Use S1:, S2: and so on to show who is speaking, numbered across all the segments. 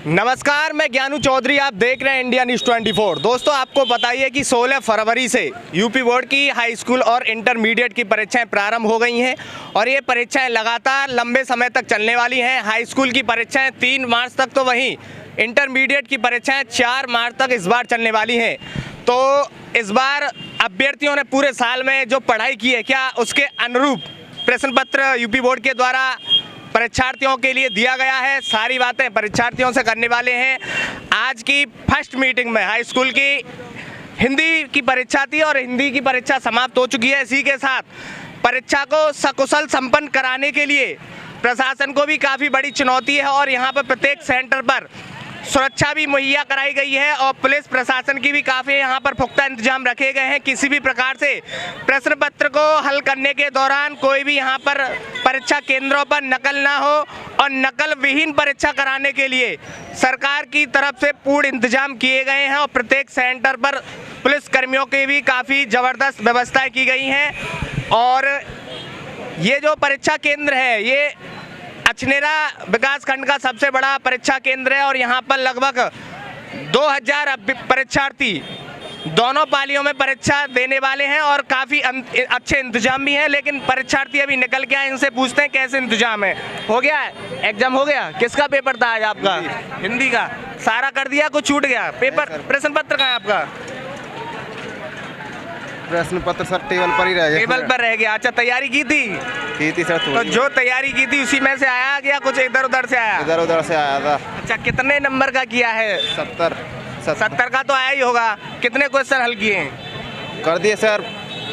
S1: नमस्कार, मैं ज्ञानू चौधरी, आप देख रहे हैं इंडिया न्यूज़ 24। दोस्तों, आपको बताइए कि 16 फरवरी से यूपी बोर्ड की हाई स्कूल और इंटरमीडिएट की परीक्षाएं प्रारंभ हो गई हैं और ये परीक्षाएं लगातार लंबे समय तक चलने वाली हैं। हाई स्कूल की परीक्षाएं 3 मार्च तक, तो वहीं इंटरमीडिएट की परीक्षाएं 4 मार्च तक इस बार चलने वाली हैं। तो इस बार अभ्यर्थियों ने पूरे साल में जो पढ़ाई की है, क्या उसके अनुरूप प्रश्न पत्र यूपी बोर्ड के द्वारा परीक्षार्थियों के लिए दिया गया है? सारी बातें परीक्षार्थियों से करने वाले हैं। आज की फर्स्ट मीटिंग में हाई स्कूल की हिंदी की परीक्षा थी और हिंदी की परीक्षा समाप्त हो चुकी है। इसी के साथ परीक्षा को सकुशल संपन्न कराने के लिए प्रशासन को भी काफ़ी बड़ी चुनौती है और यहाँ पर प्रत्येक सेंटर पर सुरक्षा भी मुहैया कराई गई है और पुलिस प्रशासन की भी काफ़ी यहाँ पर पुख्ता इंतजाम रखे गए हैं। किसी भी प्रकार से प्रश्न पत्र को हल करने के दौरान कोई भी यहाँ पर परीक्षा केंद्रों पर नकल ना हो और नकल विहीन परीक्षा कराने के लिए सरकार की तरफ से पूर्ण इंतजाम किए गए हैं और प्रत्येक सेंटर पर पुलिस कर्मियों की भी काफ़ी ज़बरदस्त व्यवस्थाएँ की गई हैं। और ये जो परीक्षा केंद्र है, ये अछनेरा विकासखंड का सबसे बड़ा परीक्षा केंद्र है और यहाँ पर लगभग 2000 परीक्षार्थी दोनों पालियों में परीक्षा देने वाले हैं और काफ़ी अच्छे इंतजाम भी हैं। लेकिन परीक्षार्थी अभी निकल के आए, इनसे पूछते हैं कैसे इंतजाम है। हो गया एग्जाम? हो गया। किसका पेपर था आज आपका? हिंदी का। सारा कर दिया, कुछ छूट गया? पेपर प्रश्न पत्र कहाँ है आपका?
S2: प्रश्न पत्र सर टेबल पर ही रह गया।
S1: टेबल पर रह गया। अच्छा, तैयारी की थी सर? तो जो तैयारी की थी उसी में से आया गया, कुछ इधर उधर से आया?
S2: इधर उधर से आया था।
S1: अच्छा, कितने नंबर का किया है? 70 का तो आया ही होगा। कितने क्वेश्चन हल किए हैं?
S2: कर दिए सर,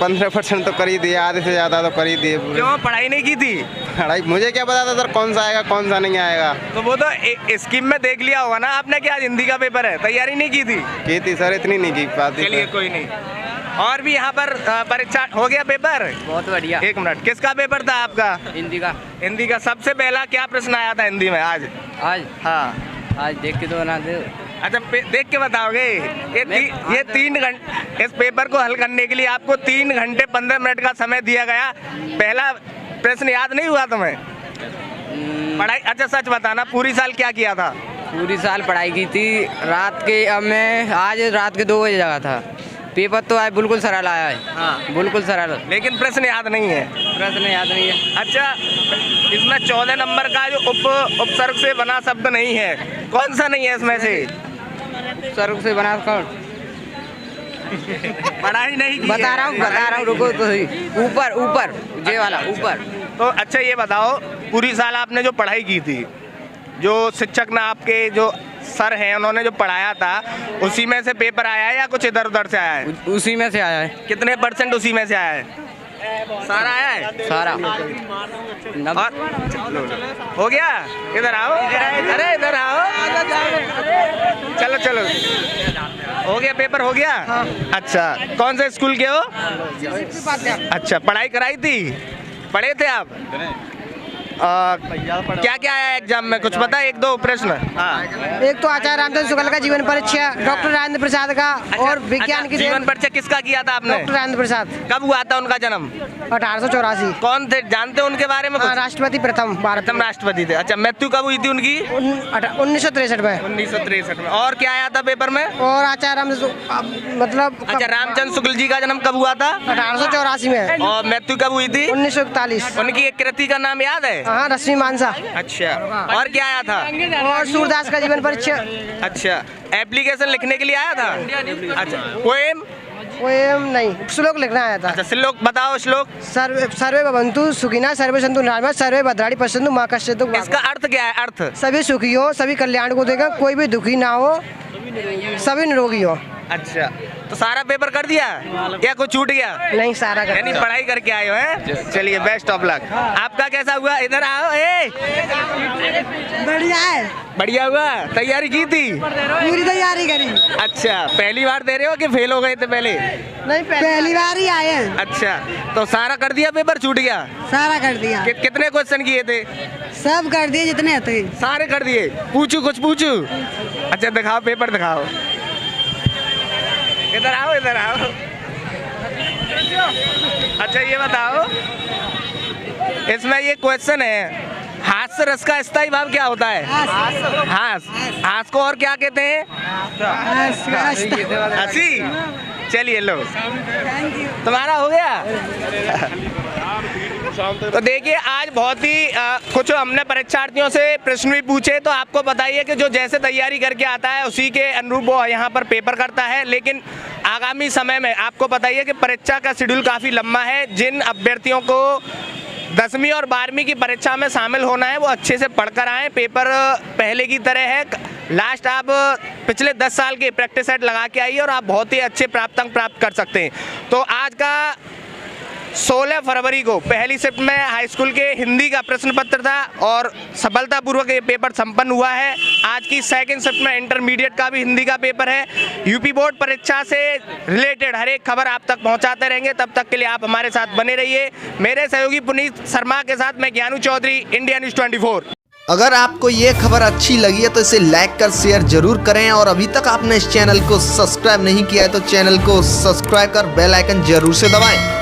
S2: 15% तो कर ही दिए, आधे से ज़्यादा तो कर ही दिए।
S1: क्यों पढ़ाई नहीं की थी?
S2: पढ़ाई मुझे क्या पता था सर कौन सा आएगा कौन सा नहीं आएगा।
S1: तो वो तो स्कीम में देख लिया होगा ना आपने कि आज हिंदी का पेपर है। तैयारी नहीं की थी?
S2: की थी सर, इतनी नहीं की पाती।
S1: चलिए कोई नहीं। और भी यहाँ पर परीक्षा हो गया पेपर?
S3: बहुत बढ़िया।
S1: एक मिनट, किसका पेपर था आपका?
S3: हिंदी का।
S1: हिंदी का। सबसे पहला क्या प्रश्न आया था हिंदी में आज? हाँ,
S3: आज देख के तो बना दे।
S1: अच्छा, देख के बताओगे? ये 3 घंटे इस पेपर को हल करने के लिए आपको 3 घंटे 15 मिनट का समय दिया गया। पहला प्रश्न याद नहीं हुआ तुम्हें? पढ़ाई? अच्छा सच बताना, पूरी साल क्या किया था?
S3: पूरी साल पढ़ाई की थी। रात के मैं आज रात के 2 बजे जगा था। पेपर तो आज बिल्कुल सरल आया है।
S1: हाँ,
S3: बिल्कुल सरल।
S1: लेकिन प्रश्न याद नहीं है।
S3: प्रश्न याद नहीं है।
S1: अच्छा, इसमें 14 नंबर का जो उपसर्ग से बना शब्द नहीं है, कौन सा नहीं है इसमें से?
S3: उपसर्ग से बना कौन?
S1: पढ़ाई नहीं की
S3: बता रहा हूँ, रुको तो सही। ऊपर ये वाला ऊपर।
S1: तो अच्छा ये बताओ, पूरी साल आपने जो पढ़ाई की थी, जो शिक्षक ने आपके जो सर हैं उन्होंने जो पढ़ाया था, उसी में से पेपर आया है या कुछ इधर उधर से आया है?
S3: उसी में से आया है।
S1: कितने % उसी में से आया है? सारा आया है?
S3: सारा।
S1: और हो गया? इधर आओ, अरे इधर आओ, चलो हो गया, पेपर हो गया? हाँ। अच्छा, कौन से स्कूल के हो? अच्छा, पढ़ाई कराई थी? पढ़े थे आप? क्या क्या आया एग्जाम में, कुछ पता है? 1-2 प्रश्न? हाँ।
S4: एक तो आचार्य रामचंद्र शुक्ल का जीवन परीक्षा, डॉक्टर राजेंद्र प्रसाद का। अच्छा, और विज्ञान की
S1: जीवन परीक्षा किसका किया था आपने?
S4: डॉक्टर राजेंद्र प्रसाद।
S1: कब हुआ था उनका जन्म?
S4: 1884।
S1: कौन थे, जानते हो उनके बारे में कुछ?
S4: राष्ट्रपति प्रथम
S1: राष्ट्रपति थे। अच्छा, मृत्यु कब हुई थी उनकी?
S4: 1963 में।
S1: 1963 में। और क्या आया था पेपर में?
S4: और आचार्य रामचंद्र मतलब
S1: अच्छा, रामचंद्र शुक्ल जी का जन्म कब हुआ था?
S4: 1884 में।
S1: और मृत्यु कब हुई थी?
S4: 1941।
S1: उनकी एक कृति का नाम याद है?
S4: हाँ, रश्मि मानसा।
S1: अच्छा, और क्या आया था?
S4: और सूरदास का जीवन परीक्षा।
S1: अच्छा, एप्लीकेशन लिखने के लिए आया था? अच्छा, पोएम
S4: नहीं, श्लोक लिखना आया था।
S1: अच्छा, श्लोक बताओ। श्लोक?
S4: सर्वे भवन्तु सुखिनः सर्वे सन्तु निरामयाः सर्वे भद्राणि पश्यन्तु मा कश्चित् दुःखं।
S1: इसका अर्थ क्या है? अर्थ
S4: सभी सुखी हो, सभी कल्याण को देगा, कोई भी दुखी ना हो, सभी निरोगी हो।
S1: अच्छा, तो सारा पेपर कर दिया या कुछ छूट गया?
S4: नहीं, सारा कर।
S1: यानी पढ़ाई करके आए हो हैं? चलिए, बेस्ट ऑफ लक। आपका कैसा हुआ? इधर आओ।
S4: बढ़िया है।
S1: बढ़िया हुआ? तैयारी की थी?
S4: पूरी तैयारी करी।
S1: अच्छा, पहली बार दे रहे हो कि फेल हो गए थे पहले?
S4: नहीं, पहली बार ही आए हैं।
S1: अच्छा, तो सारा कर दिया, पेपर छूट गया?
S4: सारा कर दिया।
S1: कितने क्वेश्चन किए थे?
S4: सब कर दिए जितने थे।
S1: सारे कर दिए? पूछू कुछ पूछू? अच्छा, दिखाओ पेपर, दिखाओ। इधर आओ। अच्छा, ये बताओ, इसमें ये क्वेश्चन है हास रस का स्थायी भाव क्या होता है? हास। हास को और क्या कहते हैं? हंसी। चलिए लो, तुम्हारा हो गया। तो देखिए, आज बहुत ही कुछ हमने परीक्षार्थियों से प्रश्न भी पूछे, तो आपको बताइए कि जो जैसे तैयारी करके आता है उसी के अनुरूप वो यहाँ पर पेपर करता है। लेकिन आगामी समय में आपको बताइए कि परीक्षा का शेड्यूल काफ़ी लंबा है। जिन अभ्यर्थियों को 10वीं और 12वीं की परीक्षा में शामिल होना है वो अच्छे से पढ़कर आएँ। पेपर पहले की तरह है, लास्ट आप पिछले 10 साल के प्रैक्टिस सेट लगा के आइए और आप बहुत ही अच्छे प्राप्तांक प्राप्त कर सकते हैं। तो आज का 16 फरवरी को पहली शिफ्ट में हाई स्कूल के हिंदी का प्रश्न पत्र था और सफलतापूर्वक ये पेपर संपन्न हुआ है। आज की सेकंड शिफ्ट में इंटरमीडिएट का भी हिंदी का पेपर है। यूपी बोर्ड परीक्षा से रिलेटेड हर एक खबर आप तक पहुंचाते रहेंगे। तब तक के लिए आप हमारे साथ बने रहिए। मेरे सहयोगी पुनीत शर्मा के साथ मैं ज्ञानू चौधरी, इंडिया न्यूज़ 24।
S5: अगर आपको ये खबर अच्छी लगी है तो इसे लाइक कर शेयर जरूर करें और अभी तक आपने इस चैनल को सब्सक्राइब नहीं किया है तो चैनल को सब्सक्राइब कर बेल आइकन जरूर से दबाएं।